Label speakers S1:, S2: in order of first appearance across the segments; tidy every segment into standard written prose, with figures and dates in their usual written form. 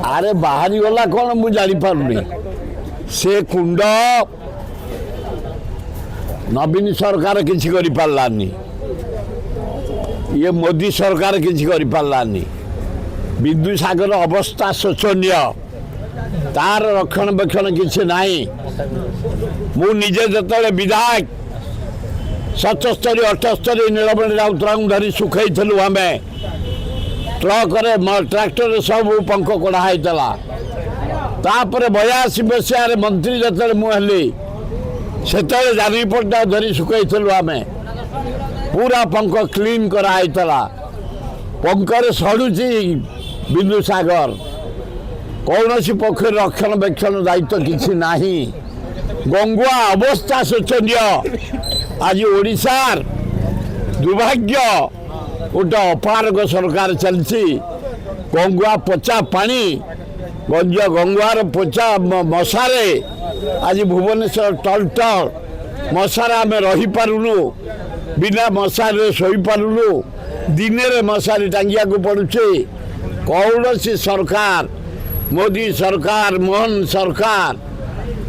S1: आरे बाहरी गला कौन मुझे जानी पारुनी से कुंड नवीन सरकार किसी करि पारलानी ये मोदी सरकार किसी करि पारलानी विदुसागर अवस्था शोचनीय तार रक्षणबेक्षण किसी नाही मु निजे जतले विधायक 77 78 नीलमणि राउतरा धरी सुखई आम ट्रक ट्राक्टर सब पंख कढ़ाई तापर 82 मसीह मंत्री जो मुझे से जानी पट्टा धरी सुखई आम पूरा पंख क्लीन कराई पंखर सड़ुची बिंदुसागर कौन सी पक्ष रक्षणबेक्षण दायित्व किसी ना गंगुआ अवस्था शोचनीय आज ओडिशार दुर्भाग्य गोटे अपारग सरकार चलती गंगुआ पोचा पानी गंगुआर पोचा मशारे आज भुवनेश्वर टल टल मशार आम रही पारुनु बिना मशारे शोई पारुनु दिन मशारी टांगिया को पड़ुचे कौन सी सरकार मोदी सरकार मोहन सरकार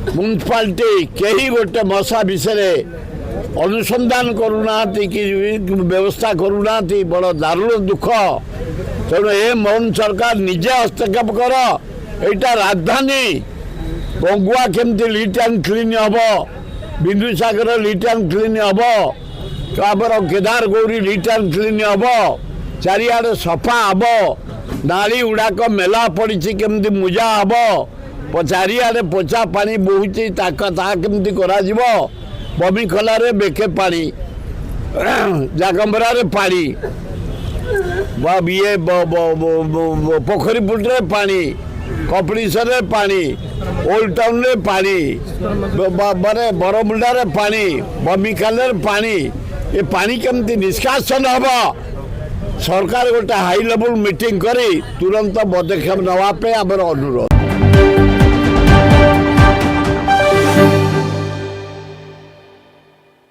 S1: म्युनिसिपालिटी कहीं गोटे मशा विषय अनुसंधान करूना कि व्यवस्था करूना बड़ दारुण दुख तेणु ए मोहन सरकार निजे हस्तक्षेप कर यहाँ राजधानी गंगुआ केमती लीट एंड क्लीन हम बिंदुसागर लीट एंड क्लीन हम केदार गौरी लीट एंड क्लीन हम चारिआडे सफा हम नाली गुड़ाक मेला पड़ी केमती मुजा हम चारिआडे पोचा पानी बोची केमती करा बमी खलारे बेके पानी जागंबरारे पानी ये पोखरी पुटरे पानी कपड़ीसर पानी ओल्ड टाउन रे पानी बरमुंडा पानी बमिखाल पानी ये पानी केमती निष्कासन हम सरकार गोटे हाई लेवल मीटिंग करी तुरंत पदक्षेप नवापे आमर अनुरोध।